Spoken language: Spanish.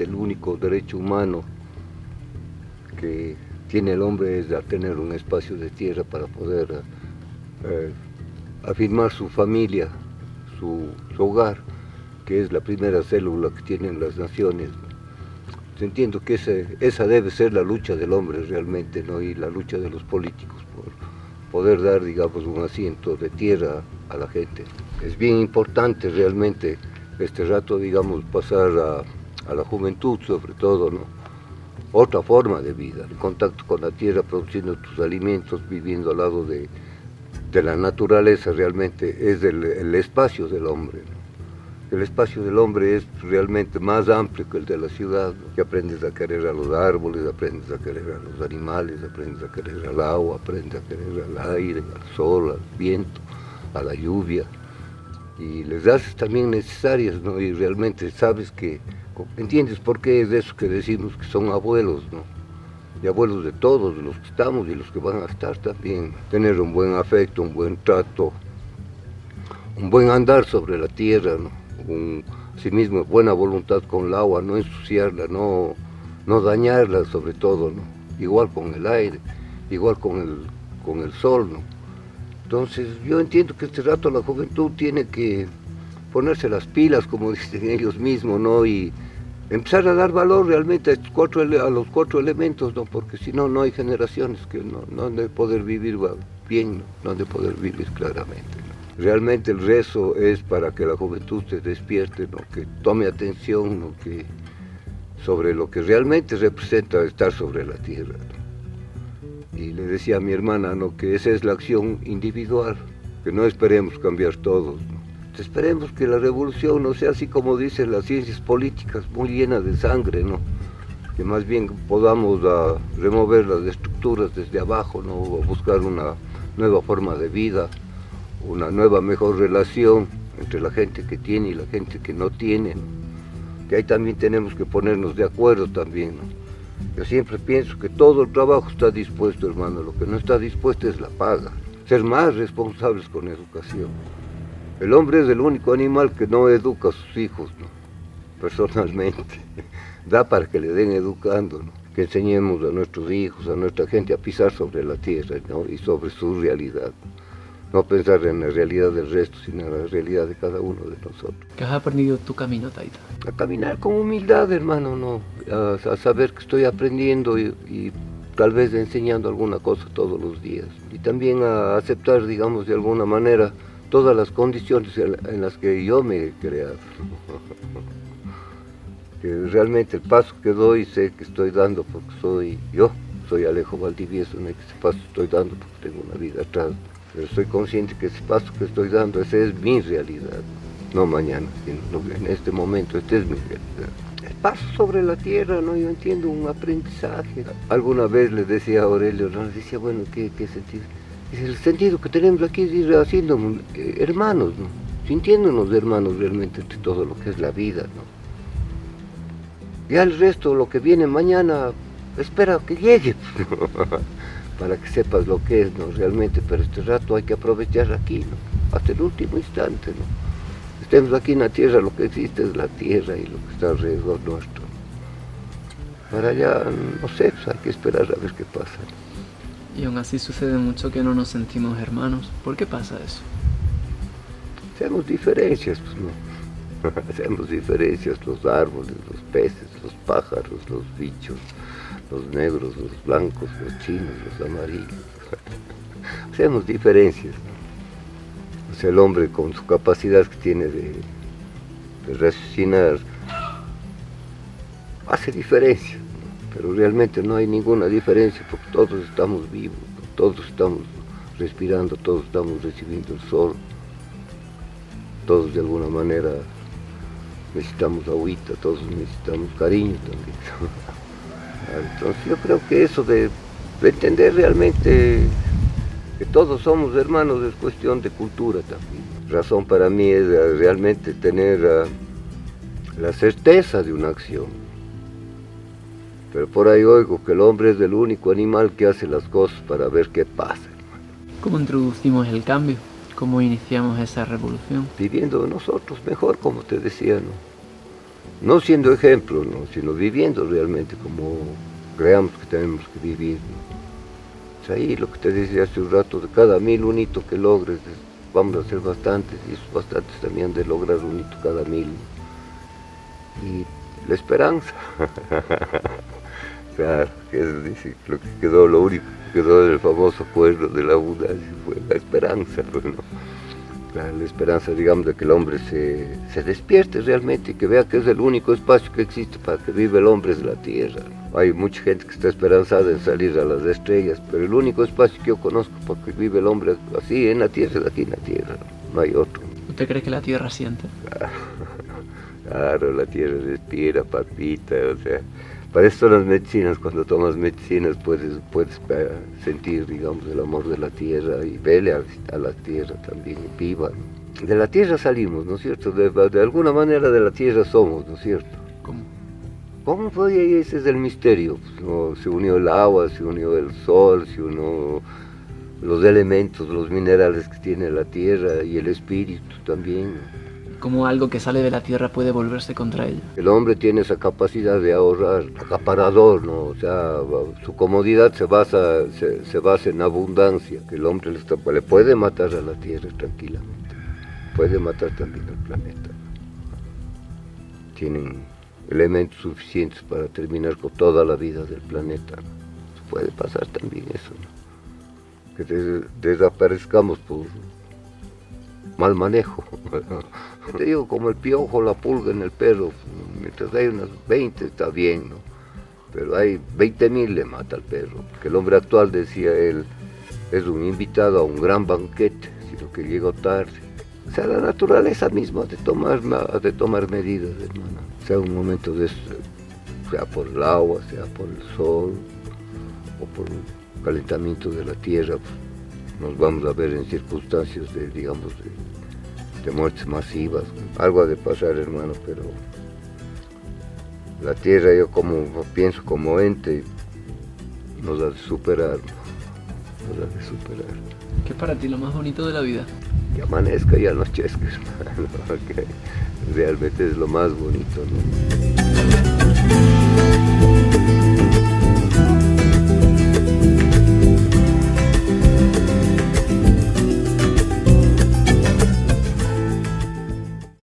El único derecho humano que tiene el hombre es a tener un espacio de tierra para poder afirmar su familia, su hogar, que es la primera célula que tienen las naciones. Entiendo que esa debe ser la lucha del hombre realmente, ¿no? Y la lucha de los políticos por poder dar, digamos, un asiento de tierra a la gente. Es bien importante realmente este rato, digamos, pasar a la juventud sobre todo, ¿no? Otra forma de vida, el contacto con la tierra, produciendo tus alimentos, viviendo al lado de la naturaleza, realmente es el espacio del hombre, ¿no? El espacio del hombre es realmente más amplio que el de la ciudad, ¿no? Que aprendes a querer a los árboles, aprendes a querer a los animales, aprendes a querer al agua, aprendes a querer al aire, al sol, al viento, a la lluvia, y les haces también necesarias, ¿no? Y realmente sabes que, entiendes por qué es eso que decimos que son abuelos, ¿no? Y abuelos de todos, de los que estamos y los que van a estar también. Tener un buen afecto, un buen trato, un buen andar sobre la tierra, ¿no? Asimismo, buena voluntad con el agua, no ensuciarla, no dañarla sobre todo, ¿no? Igual con el aire, igual con el sol, ¿no? Entonces yo entiendo que este rato la juventud tiene que ponerse las pilas, como dicen ellos mismos, ¿no? Y empezar a dar valor realmente a los cuatro elementos, ¿no? Porque si no, no hay generaciones que no han de poder vivir bien, no han de poder vivir claramente, ¿no? Realmente el rezo es para que la juventud se despierte, ¿no? Que tome atención, ¿no? Sobre lo que realmente representa estar sobre la tierra, ¿no? Y le decía a mi hermana, ¿no? Que esa es la acción individual, que no esperemos cambiar todos, ¿no? Esperemos que la revolución no sea así como dicen las ciencias políticas, muy llena de sangre, ¿no? Que más bien podamos remover las estructuras desde abajo, ¿no? Buscar una nueva forma de vida, una nueva, mejor relación entre la gente que tiene y la gente que no tiene, ¿no? Que ahí también tenemos que ponernos de acuerdo también, ¿no? Yo siempre pienso que todo el trabajo está dispuesto, hermano, lo que no está dispuesto es la paga. Ser más responsables con educación. El hombre es el único animal que no educa a sus hijos, ¿no? Personalmente. Da para que le den educando, ¿no? Que enseñemos a nuestros hijos, a nuestra gente a pisar sobre la tierra, ¿no? Y sobre su realidad. No pensar en la realidad del resto, sino en la realidad de cada uno de nosotros. ¿Qué has aprendido tu camino, Taita? A caminar con humildad, hermano, ¿no? A saber que estoy aprendiendo y tal vez enseñando alguna cosa todos los días. Y también a aceptar, digamos, de alguna manera, todas las condiciones en las que yo me he creado. Que realmente el paso que doy sé que estoy dando porque soy Alejo Valdivieso, ¿no? Que ese paso estoy dando porque tengo una vida atrás. Pero soy consciente que ese paso que estoy dando, esa es mi realidad, no mañana, sino en este momento, esta es mi realidad. El paso sobre la tierra, ¿no? Yo entiendo un aprendizaje. Alguna vez le decía a Aurelio, ¿no? Le decía, bueno, ¿qué sentido? Dice, el sentido que tenemos aquí es ir haciendo hermanos, ¿no? Sintiéndonos hermanos realmente entre todo lo que es la vida, ¿no? Ya el resto, lo que viene mañana, espera que llegue, para que sepas lo que es, ¿no? Realmente, pero este rato hay que aprovechar aquí, ¿no? Hasta el último instante, ¿no? Estemos aquí en la tierra, lo que existe es la tierra y lo que está alrededor nuestro. Para allá, no sé, pues hay que esperar a ver qué pasa, ¿no? Y aún así sucede mucho que no nos sentimos hermanos. ¿Por qué pasa eso? Hacemos diferencias, pues, ¿no? Hacemos diferencias, los árboles, los peces, los pájaros, los bichos, los negros, los blancos, los chinos, los amarillos. Hacemos diferencias, ¿no? O sea, el hombre con su capacidad que tiene de raciocinar hace diferencias, ¿no? Pero realmente no hay ninguna diferencia porque todos estamos vivos, ¿no? Todos estamos respirando, todos estamos recibiendo el sol, todos de alguna manera necesitamos agüita, todos necesitamos cariño también. Entonces yo creo que eso de entender realmente que todos somos hermanos es cuestión de cultura también. Razón para mí es realmente tener la certeza de una acción. Pero por ahí oigo que el hombre es el único animal que hace las cosas para ver qué pasa. ¿Cómo introducimos el cambio? ¿Cómo iniciamos esa revolución? Viviendo nosotros mejor, como te decía, ¿no? no siendo ejemplo, ¿no? Sino viviendo realmente como creamos que tenemos que vivir, ¿no? Es ahí lo que te decía hace un rato, de cada 1000 un hito que logres, vamos a hacer bastantes, y esos bastantes también de lograr un hito cada 1000, ¿no? Y la esperanza, claro, que es dice, lo que quedó, lo único que quedó del famoso acuerdo de la abundancia fue la esperanza, ¿no? Claro, la esperanza, digamos, de que el hombre se despierte realmente y que vea que es el único espacio que existe para que vive el hombre es la tierra. Hay mucha gente que está esperanzada en salir a las estrellas, pero el único espacio que yo conozco para que vive el hombre así en la tierra es aquí en la tierra, no hay otro. ¿Usted cree que la Tierra siente? Claro, la tierra respira, palpita, o sea, para eso son las medicinas. Cuando tomas medicinas puedes sentir, digamos, el amor de la tierra y vele a la tierra también, viva, ¿no? De la tierra salimos, ¿no es cierto? De alguna manera de la tierra somos, ¿no es cierto? ¿Cómo? ¿Cómo fue? Ese es el misterio, ¿no? Se unió el agua, se unió el sol, se unió los elementos, los minerales que tiene la tierra y el espíritu también, ¿no? ¿Cómo algo que sale de la Tierra puede volverse contra ella? El hombre tiene esa capacidad de ahorrar, acaparador, ¿no? O sea, su comodidad se basa en abundancia, que el hombre le puede matar a la tierra tranquilamente, puede matar también al planeta. Tienen elementos suficientes para terminar con toda la vida del planeta, ¿no? Puede pasar también eso, ¿no? Que desaparezcamos por mal manejo. Te digo, como el piojo, la pulga en el pelo, mientras hay unas 20 está bien, ¿no? Pero hay 20.000 le mata al perro, porque el hombre actual, decía él, es un invitado a un gran banquete, sino que llegó tarde. O sea, la naturaleza misma de tomar medidas, hermano. Sea un momento de, sea por el agua, sea por el sol, o por el calentamiento de la tierra, nos vamos a ver en circunstancias de, digamos, de muertes masivas. Algo ha de pasar, hermano, pero la tierra, yo pienso como ente, nos ha de superar, nos ha de superar. ¿Qué es para ti lo más bonito de la vida? Que amanezca y anochezca, hermano, que realmente es lo más bonito, ¿no?